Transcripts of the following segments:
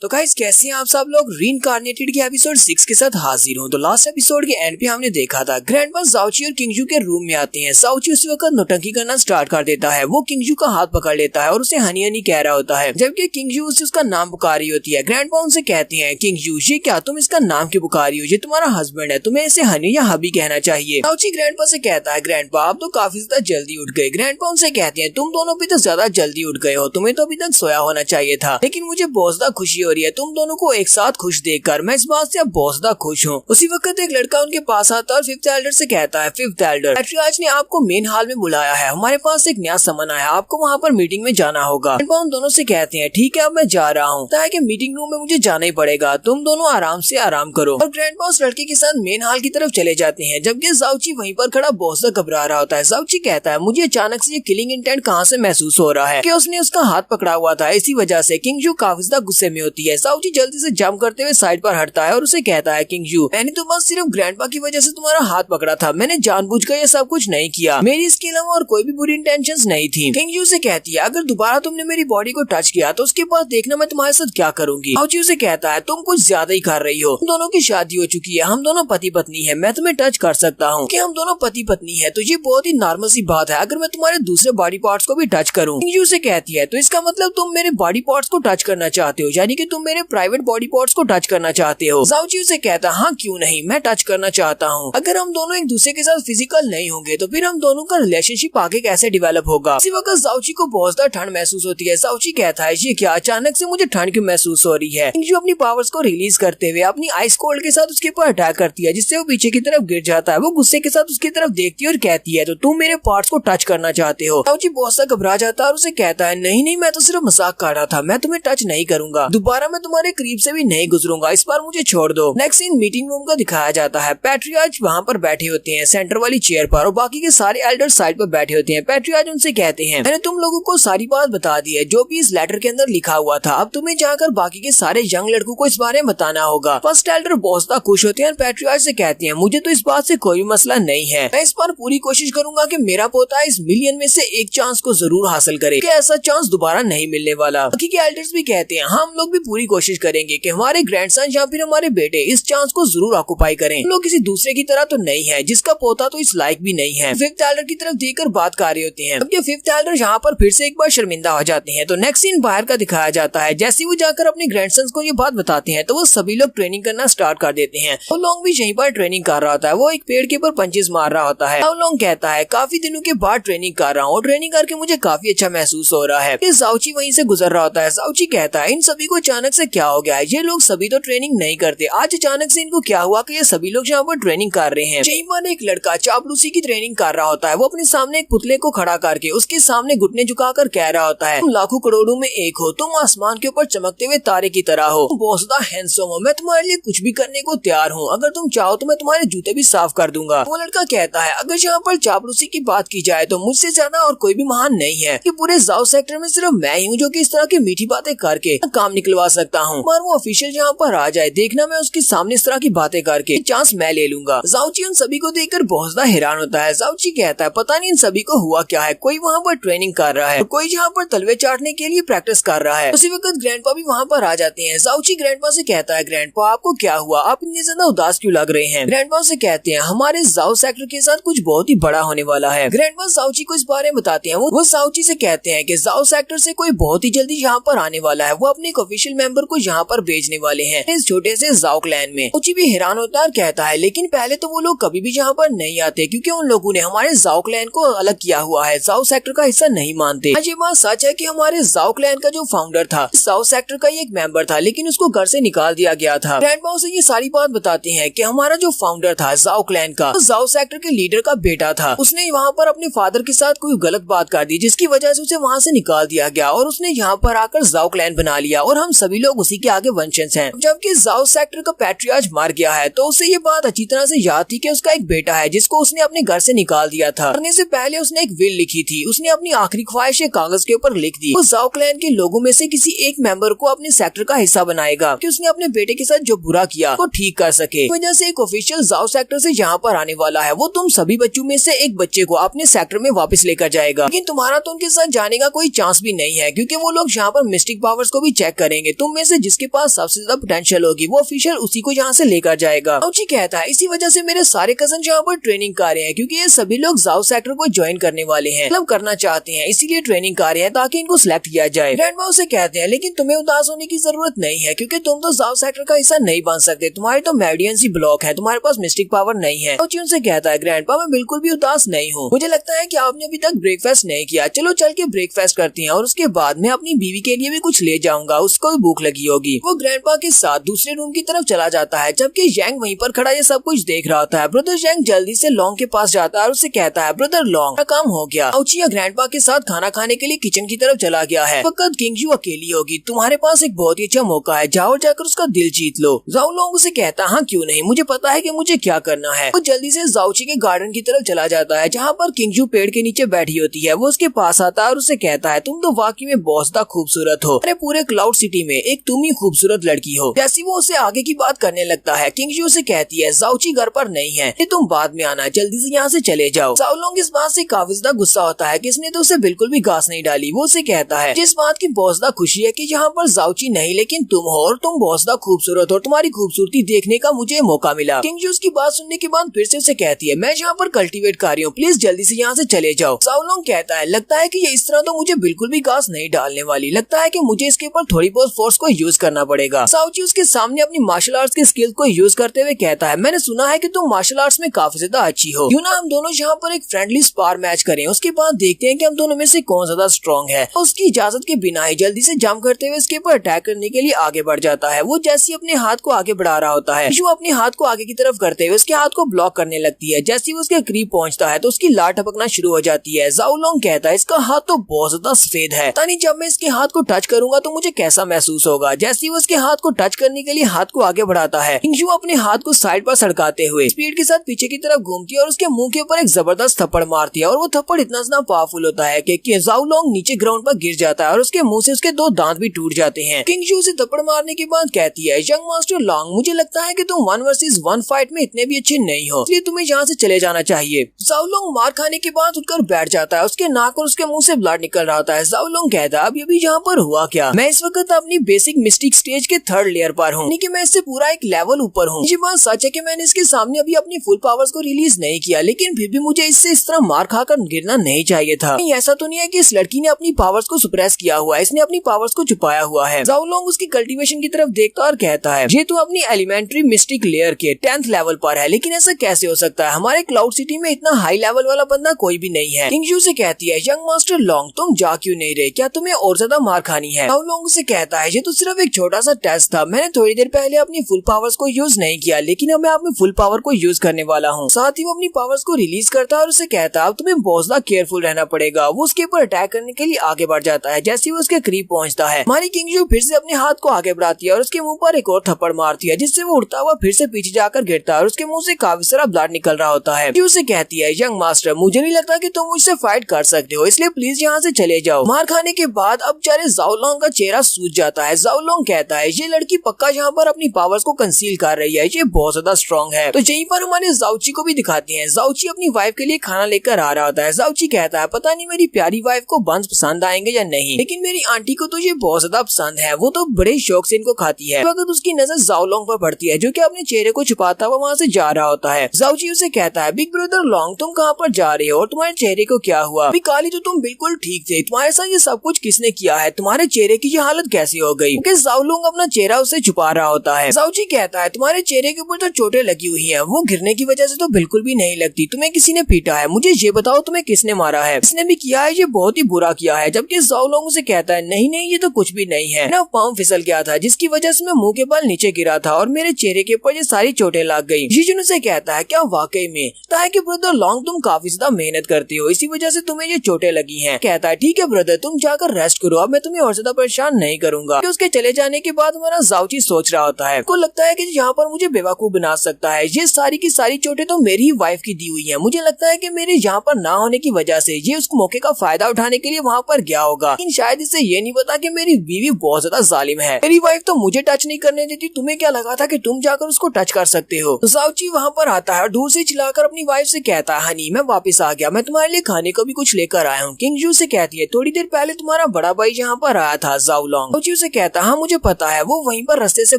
तो गाइस कैसे हैं आप सब लोग। रीइंकार्नेटेड के एपिसोड 6 के साथ हाजिर हूं। तो लास्ट एपिसोड के एंड पे हमने देखा था ग्रैंडमा जाओची और किंगजू के रूम में आते हैं। जाओची उसी वक्त नौटंकी करना स्टार्ट कर देता है। वो किंगजू का हाथ पकड़ लेता है और उसे हनी हनी कह रहा होता है, जबकि किंगजू उसे उसका नाम पुकार रही होती है। ग्रैंडमा उनसे कहती है, किंगजू ये क्या तुम इसका नाम क्यों पुकार रही हो, ये तुम्हारा हस्बैंड है, तुम्हें इसे हनी या हबी कहना चाहिए। जाओची ग्रैंडपा से कहता है, ग्रैंडपा आप तो काफी ज्यादा जल्दी उठ गए। ग्रैंडपा उनसे कहते हैं, तुम दोनों भी तो ज्यादा जल्दी उठ गए हो, तुम्हें तो अभी तक सोया होना चाहिए था। लेकिन मुझे बहुत ज्यादा खुशी हो रही है तुम दोनों को एक साथ खुश देखकर, मैं इस बात से अब बहुत ज्यादा खुश हूँ। उसी वक्त एक लड़का उनके पास आता है और फिफ्थ एल्डर से कहता है, फिफ्थ एल्डर पैट्रियार्च ने आपको मेन हॉल में बुलाया है, हमारे पास एक नया समन आया, आपको वहाँ पर मीटिंग में जाना होगा। उन दोनों से कहते हैं, ठीक है अब मैं जा रहा हूँ, कि मीटिंग रूम में मुझे जाना ही पड़ेगा, तुम दोनों आराम से आराम करो। और ग्रैंडपा उस लड़के के साथ मेन हॉल की तरफ चले जाते हैं, जबकि जाओची वहीं पर खड़ा बहुत ज्यादा घबरा रहा होता है। जाओची कहता है, मुझे अचानक से ये किलिंग इंटेंट कहाँ से महसूस हो रहा है कि उसने उसका हाथ पकड़ा हुआ था, इसी वजह से। किंगजू काफी ज्यादा गुस्से में होती है। जाओची जल्दी से जंप करते हुए साइड पर हटता है और उसे कहता है, किंगजू मैंने तो बस सिर्फ ग्रैंडपा की वजह से तुम्हारा हाथ पकड़ा था, मैंने जानबूझकर ये सब कुछ नहीं किया, मेरी इसके अलावा और कोई भी बुरी इंटेंशंस नहीं थी। किंगजू से कहती है, अगर दोबारा तुमने मेरी बॉडी को टच किया तो उसके बाद देखना मैं तुम्हारे साथ क्या करूंगी। जाओची उसे कहता है, तुम कुछ ज्यादा ही कर रही हो, हम दोनों की शादी हो चुकी है, हम दोनों पति पत्नी है, मैं तुम्हें टच कर सकता हूँ कि हम दोनों पति पत्नी है, तो ये बहुत ही नॉर्मल सी बात है अगर मैं तुम्हारे दूसरे बॉडी पार्ट्स को भी टच करूँ। किंगजू से कहती है, तो इसका मतलब तुम मेरे बॉडी पार्ट्स को टच करना चाहते हो, यानी कि तुम मेरे प्राइवेट बॉडी पार्ट्स को टच करना चाहते हो। जाओची उसे कहता है, हाँ क्यों नहीं, मैं टच करना चाहता हूँ। अगर हम दोनों एक दूसरे के साथ फिजिकल नहीं होंगे तो फिर हम दोनों का रिलेशनशिप आगे कैसे डेवलप होगा। इसी वक्त जाओची को बहुत ज्यादा ठंड महसूस होती है। जाओची कहता है, ये क्या अचानक से मुझे ठंड क्यों महसूस हो रही है। किंगजू अपनी पावर्स को रिलीज करते हुए अपनी आइस कोल्ड के साथ उसके ऊपर अटैक करती है, जिससे वो पीछे की तरफ गिर जाता है। वो गुस्से के साथ उसकी तरफ देखती है और कहती है, तो तुम मेरे पार्ट्स को टच करना चाहते हो। जाओची बहुत सा घबरा जाता है और उसे कहता है, नहीं नहीं मैं तो सिर्फ मजाक कर रहा था, मैं तुम्हें टच नहीं करूंगा, दोबारा मैं तुम्हारे करीब से भी नहीं गुजरूंगा, इस बार मुझे छोड़ दो। नेक्स्ट सीन मीटिंग रूम का दिखाया जाता है। पैट्रियार्च वहाँ पर बैठे होते हैं सेंटर वाली चेयर पर और बाकी के सारे एल्डर साइड पर बैठे होते हैं। पैट्रियार्च उनसे कहते हैं, मैंने तुम लोगों को सारी बात बता दी है जो भी इस लेटर के अंदर लिखा हुआ था, अब तुम्हें जाकर बाकी के सारे यंग लड़कों को इस बारे में बताना होगा। फर्स्ट एल्डर बहुत ज्यादा खुश होते हैं और पैट्रियार्च से कहते हैं, मुझे तो इस बात से कोई मसला नहीं है, मैं इस बार पूरी कोशिश करूंगा कि मेरा पोता इस मिलियन में से एक चांस को जरूर हासिल करे, कि ऐसा चांस दोबारा नहीं मिलने वाला। बाकी के एल्डर्स भी कहते हैं, हम लोग भी पूरी कोशिश करेंगे कि हमारे ग्रैंडसन या फिर हमारे बेटे इस चांस को जरूर ऑक्युपाई करें, हम लोग किसी दूसरे की तरह तो नहीं है जिसका पोता तो इस लायक भी नहीं है। फिफ्थ एल्डर की तरफ देखकर बात कर रहे होते हैं, जबकि फिफ्थ एल्डर यहाँ पर फिर से एक बार शर्मिंदा हो जाते हैं। तो नेक्स्ट सीन बाहर का दिखाया जाता है। जैसे वो जाकर अपने ग्रैंडसन्स को ये बात बताते हैं तो वो सभी लोग ट्रेनिंग करना स्टार्ट कर देते हैं। वो लोग भी यहीं पर ट्रेनिंग कर रहा होता है, वो एक पेड़ के ऊपर पंचेस मार रहा होता है। वो लोग कहता है, काफी दिनों के बाद ट्रेनिंग कर रहा हूँ और ट्रेनिंग करके मुझे काफी अच्छा महसूस हो रहा है। जाओची वहीं से गुजर रहा होता है। जाओची कहता है, इन सभी को अचानक से क्या हो गया है, ये लोग सभी तो ट्रेनिंग नहीं करते, आज अचानक से इनको क्या हुआ कि ये सभी लोग यहाँ पर ट्रेनिंग कर रहे हैं। यहीं पर एक लड़का चापलूसी की ट्रेनिंग कर रहा होता है। वो अपने सामने एक पुतले को खड़ा करके उसके सामने घुटने झुकाकर कह रहा होता है, तुम लाखों करोड़ों में एक हो, तुम आसमान के ऊपर चमकते हुए तारे की तरह हो, बहुत ज्यादा हैंडसम हो, मैं तुम्हारे लिए कुछ भी करने को तैयार हूँ, अगर तुम चाहो तो मैं तुम्हारे जूते भी साफ कर दूंगा। वो लड़का कहता है, अगर यहाँ पर चापलूसी की बात की जाए तो मुझसे ज्यादा और कोई भी महान नहीं है, कि पूरे जाओ सेक्टर में सिर्फ मैं ही हूँ जो कि इस तरह की मीठी बातें करके काम निकलवा सकता हूँ। पर वो ऑफिशियल यहाँ पर आ जाए, देखना मैं उसके सामने इस तरह की बातें करके चांस मैं ले लूंगा। जाओची उन सभी को देखकर बहुत ज्यादा हैरान होता है। जाओची कहता है, पता नहीं इन सभी को हुआ क्या है, कोई वहाँ पर ट्रेनिंग कर रहा है, कोई यहाँ पर तलवे चाटने के लिए प्रैक्टिस कर रहा है। उसी वक्त ग्रैंडपा भी वहाँ पर आ जाते हैं। जाओची ग्रैंडपा से कहता है, ग्रैंडपा आपको क्या हुआ, आप इतने ज्यादा उदास क्यों लग रहे हैं। ग्रैंडपा से कहते हैं, हमारे जाओ सेक्टर के साथ कुछ बहुत ही बड़ा होने वाला है। ग्रैंडपा जाओची को इस बारे में बताते हैं। वो जाओची से कहते हैं कि जाओ सेक्टर से कोई बहुत ही जल्दी यहाँ पर आने वाला है, वो अपने एक ऑफिशियल मेंबर को यहाँ पर भेजने वाले हैं इस छोटे से जाओ क्लैन में। जाओची भी हैरान होता है और कहता है, लेकिन पहले तो वो लोग कभी भी यहाँ पर नहीं आते, क्योंकि उन लोगों ने हमारे जाओ क्लैन को अलग किया हुआ है, जाओ सेक्टर का हिस्सा नहीं मानते। आज ये बात सच है कि हमारे जाओ क्लैन का जो फाउंडर था जाओ सेक्टर का ही एक मेंबर था, लेकिन उसको घर से निकाल दिया गया था। ग्रैंडपा से ये सारी बात बताते हैं कि हमारा जो फाउंडर था जाओ क्लैन का, जाओ सेक्टर के लीडर का बेटा था, उसने वहाँ पर अपने फादर के साथ कोई गलत बात कर दी, जिसकी वजह से उसे वहाँ से निकाल दिया गया और उसने यहाँ पर आकर जाओ क्लैन बना लिया और हम सभी लोग उसी के आगे वंशज हैं। जबकि जाओ सेक्टर का पैट्रियार्च मार गया है तो उसे ये बात अच्छी तरह से याद थी कि उसका एक बेटा है जिसको उसने अपने घर से निकाल दिया था। मरने से पहले उसने एक विल लिखी थी, उसने अपनी आखिरी ख्वाहिशें कागज के ऊपर लिख दी। वो जाओ क्लैन के लोगों में से किसी एक मेंबर को अपने सेक्टर का हिस्सा बनाएगा कि उसने अपने बेटे के साथ जो बुरा किया वो ठीक कर सके। वजह से एक ऑफिशियल जाओ सेक्टर से यहाँ पर आने वाला है, वो तुम सभी बच्चों में से एक बच्चे को अपने सेक्टर में वापस लेकर जाएगा, लेकिन तुम्हारा तो उनके साथ जाने का कोई चांस भी नहीं है, क्योंकि वो लोग यहाँ पर मिस्टिक पावर्स को भी चेक करेंगे, तुम में से जिसके पास सबसे ज्यादा पोटेंशियल होगी वो ऑफिशियल उसी को यहाँ से लेकर जाएगा। जाओची कहता है इसी वजह से मेरे सारे कजन यहाँ पर ट्रेनिंग कर रहे हैं क्योंकि ये सभी लोग जाओ सेक्टर को ज्वाइन करने वाले हैं, मतलब करना चाहते हैं, इसीलिए ट्रेनिंग कर रहे हैं ताकि इनको सिलेक्ट किया जाए। ग्रैंडमा उसे कहते हैं लेकिन तुम्हें उदास होने की जरूरत नहीं है क्योंकि तुम तो जाओ सेक्टर का हिस्सा नहीं बन सकते, तुम्हारे तो मेरिडियन सी ब्लॉक है, तुम्हारे पास मिस्टिक पावर नहीं है। जाओची उनसे कहता है ग्रैंडपा मैं बिल्कुल भी उदास नहीं हूँ, मुझे लगता है कि आपने अभी तक ब्रेकफास्ट नहीं किया, चलो चल के ब्रेकफास्ट करते हैं और उसके बाद मैं अपनी बीवी के लिए भी कुछ ले जाऊंगा, उसको भी भूख लगी होगी। वो ग्रैंडपा के साथ दूसरे रूम की तरफ चला जाता है जबकि जैंग वहीं पर खड़ा ये सब कुछ देख रहा होता है। ब्रदर जैंग जल्दी से लॉन्ग के पास जाता है और उसे कहता है ब्रदर लॉन्ग का काम हो गया। जाओची ग्रैंडपा के साथ खाना खाने के लिए किचन की तरफ चला गया है। वक्त किंगजू अकेली होगी, तुम्हारे पास एक बहुत ही अच्छा मौका है, जाओ जाकर उसका दिल जीत लो। जाओ लॉन्ग उसे कहता हाँ क्यों नहीं, मुझे पता है कि मुझे क्या करना है। वो जल्दी से जाओची के गार्डन की तरफ चला जाता है जहाँ पर किंगजू पेड़ के नीचे बैठी होती है। वो उसके पास आता है और उसे कहता है तुम तो वाकई में बहुत ज्यादा खूबसूरत हो, अरे पूरे क्लाउड सिटी में एक तुम ही खूबसूरत लड़की हो। जैसी वो उसे आगे की बात करने लगता है किंगजू उसे कहती है जाओची घर पर नहीं है, तुम बाद में आना, जल्दी से यहाँ से चले जाओ। जाओ लॉन्ग इस बात से काफी ज्यादा गुस्सा होता है कि इसने तो उसे बिल्कुल भी घास नहीं डाली। वो उसे कहता है जिस बात की बहुत ज्यादा खुशी है कि यहाँ पर जाओची नहीं लेकिन तुम हो और तुम बहुत ज्यादा खूबसूरत हो, तुम्हारी खूबसूरती देखने का मुझे मौका मिला। किंगजू उसकी बात सुनने के बाद फिर से उसे कहती है मैं यहाँ पर कल्टीवेट कर रही हूँ, प्लीज जल्दी से यहाँ से चले जाओ। जाओ लॉन्ग कहता है लगता है कि ये इस तरह तो मुझे बिल्कुल भी घास नहीं डालने वाली, लगता है कि मुझे इसके ऊपर थोड़ी बहुत फोर्स को यूज करना पड़ेगा। जाओची उसके सामने अपनी मार्शल आर्ट्स के स्किल को यूज करते हुए कहता है मैंने सुना है कि तुम मार्शल आर्ट्स में काफी ज्यादा अच्छी हो, क्यों ना हम दोनों यहाँ पर एक फ्रेंडली स्पार मैच करें, उसके बाद देखते हैं कि हम दोनों में से कौन ज्यादा स्ट्रॉन्ग है। उसकी इजाजत के बिना ही जल्दी से जंप करते हुए इसके ऊपर अटैक करने के लिए आगे बढ़ जाता है। वो जैसे अपने हाथ को आगे बढ़ा रहा होता है जो अपने हाथ को आगे की तरफ करते हुए उसके हाथ को ब्लॉक करने लगती है। जैसे वो उसके करीब पहुंचता है तो उसकी लात टपकना शुरू हो जाती है। जाओ लॉन्ग कहता है इसका हाथ तो बहुत ज्यादा सफेद है, तानी जब मैं इसके हाथ को टच करूंगा तो मुझे कैसा महसूस होगा। जैसे वो उसके हाथ को टच करने के लिए हाथ को आगे बढ़ाता है किंगजू अपने हाथ को साइड पर सड़काते हुए स्पीड के साथ पीछे की तरफ घूमती है और उसके मुंह के ऊपर एक जबरदस्त थप्पड़ मारती है और वो थप्पड़ इतना ज्यादा पावरफुल होता है कि जाओ लॉन्ग नीचे ग्राउंड पर गिर जाता है और उसके मुंह से उसके 2 दांत भी टूट जाते हैं। किंगजू से थप्पड़ मारने के बाद कहती है यंग मास्टर लॉन्ग मुझे लगता है कि तुम 1 वर्सेस 1 फाइट में इतने भी अच्छे नहीं हो, इसलिए तुम्हें यहाँ से चले जाना चाहिए। जाओ लॉन्ग मार खाने के बाद उठकर बैठ जाता है, उसके नाक और उसके मुंह से ब्लड निकल रहा होता है। जाओ लॉन्ग कहता है अब अभी यहाँ पर हुआ क्या, मैं इस वक्त अपनी बेसिक मिस्टिक स्टेज के 3rd लेयर पर हूँ, यानी कि मैं इससे पूरा एक लेवल ऊपर हूँ। ये बात सच है कि मैंने इसके सामने अभी अपनी फुल पावर्स को रिलीज नहीं किया, लेकिन फिर भी मुझे इससे इस तरह मार खाकर गिरना नहीं चाहिए था। ऐसा तो नहीं है कि इस लड़की ने अपनी पावर्स को सुप्रेस किया हुआ है, इसने अपनी पावर्स को छुपाया हुआ है। जाओ लॉन्ग उसकी कल्टीवेशन की तरफ देखता और कहता है ये तो अपनी एलिमेंट्री मिस्टिक लेयर के 10th लेवल पर है, लेकिन ऐसा कैसे हो सकता है, हमारे क्लाउड सिटी में इतना हाई लेवल वाला बंदा कोई भी नहीं है। किंगजू से कहती है यंग मास्टर लॉन्ग तुम जा क्यों नहीं रहे, क्या तुम्हें और ज्यादा मार खानी है। जाओ लॉन्ग से कहता है ये तो सिर्फ एक छोटा सा टेस्ट था, मैंने थोड़ी देर पहले अपनी फुल पावर्स को यूज नहीं किया, लेकिन अब मैं अपनी फुल पावर को यूज करने वाला हूँ। साथ ही वो अपनी पावर्स को रिलीज करता है और उसे कहता है अब तुम्हें बहुत ज्यादा केयरफुल रहना पड़ेगा। वो उसके ऊपर अटैक करने के लिए आगे बढ़ जाता है। जैसे वो उसके करीब पहुंचता है हमारी किंगजू फिर से अपने हाथ को आगे बढ़ाती है और उसके मुंह पर एक और थप्पड़ मारती है, जिससे वो उड़ता हुआ फिर से पीछे जाकर गिरता है और उसके मुंह से काफी सारा ब्लड निकल रहा होता है। उसे कहती है यंग मास्टर मुझे नहीं लगता कि तुम मुझसे फाइट कर सकते हो, इसलिए प्लीज यहाँ से चले जाओ। मार खाने के बाद अब बेचारे जाओ लॉन्ग का चेहरा सूज जाता है। जाओ लॉन्ग कहता है ये लड़की पक्का यहाँ पर अपनी पावर्स को कंसील कर रही है, ये बहुत ज्यादा स्ट्रॉन्ग है। तो यहीं पर हमारे जाओची को भी दिखाते हैं। जाओची अपनी वाइफ के लिए खाना लेकर आ रहा होता है। जाओची कहता है पता नहीं मेरी प्यारी वाइफ को बंस पसंद आएंगे या नहीं, लेकिन मेरी आंटी को तो ये बहुत ज्यादा पसंद है, वो तो बड़े शौक से इनको खाती है। वक्त उसकी नजर जाओ लॉन्ग पर पड़ती है जो कि अपने चेहरे को छुपाता हुआ वहाँ से जा रहा होता है। जाओची उसे कहता है बिग ब्रदर लॉन्ग तुम कहाँ पर जा रहे हो और तुम्हारे चेहरे को क्या हुआ, अभी काली तो तुम बिल्कुल ठीक थे, तुम्हारे साथ ये सब कुछ किसने किया है, तुम्हारे चेहरे की ये हालत कैसी हो गई। जाओ लॉन्ग अपना चेहरा उसे छुपा रहा होता है। जाओची कहता है तुम्हारे चेहरे के ऊपर तो चोटें लगी हुई है, वो गिरने की वजह से तो बिल्कुल भी नहीं लगती, तुम्हें किसी ने पीटा है, मुझे ये बताओ तुम्हें किसने मारा है, इसने भी किया है ये बहुत ही बुरा किया है। जबकि जाओ लॉन्ग उसे कहता है नहीं नहीं ये तो कुछ भी नहीं है, मेरा पाँव फिसल गया था जिसकी वजह से मैं मुंह के बल नीचे गिरा था और मेरे चेहरे के ऊपर ये सारी चोटें लग गई। जीजन उसे कहता है क्या वाकई में, है कि ब्रदर लॉन्ग तुम काफी ज्यादा मेहनत करते हो, इसी वजह से तुम्हें ये चोटें लगी हैं। कहता है ठीक है ब्रदर तुम जाकर रेस्ट करो, अब मैं तुम्हें और ज्यादा परेशान नहीं करूंगा। उसके चले जाने के बाद हमारा जाओची सोच रहा होता है, को लगता है कि यहाँ पर मुझे बेवकूफ बना सकता है, ये सारी की सारी चोटें तो मेरी ही वाइफ की दी हुई है, मुझे लगता है कि मेरे यहाँ पर ना होने की वजह से ये उस मौके का फायदा उठाने के लिए वहाँ पर गया होगा, लेकिन शायद इसे ये नहीं पता कि मेरी बीवी बहुत ज्यादा जालिम है, मेरी वाइफ तो मुझे टच नहीं करने देती, तुम्हें क्या लगा था कि तुम जाकर उसको टच कर सकते हो। तो जाओची वहाँ पर आता है और दूर से चिल्लाकर अपनी वाइफ से कहता है हनी मैं वापस आ गया, मैं तुम्हारे लिए खाने को भी कुछ लेकर आया हूँ। किंगजू से कहती है थोड़ी देर पहले तुम्हारा बड़ा भाई यहाँ पर आया था जाओ लॉन्ग। उसे कहता हाँ मुझे पता है, वो वहीं पर रास्ते से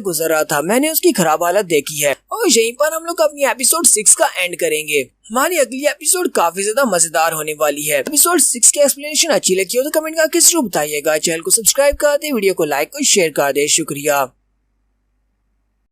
गुजर रहा था, मैंने उसकी खराब हालत देखी है। और यहीं पर हम लोग अपनी एपिसोड 6 का एंड करेंगे। हमारी अगली एपिसोड काफी ज्यादा मजेदार होने वाली है। एपिसोड 6 की एक्सप्लेनेशन अच्छी लगी हो तो कमेंट करके जरूर बताइएगा। चैनल को सब्सक्राइब कर दे, वीडियो को लाइक और शेयर कर दे। शुक्रिया।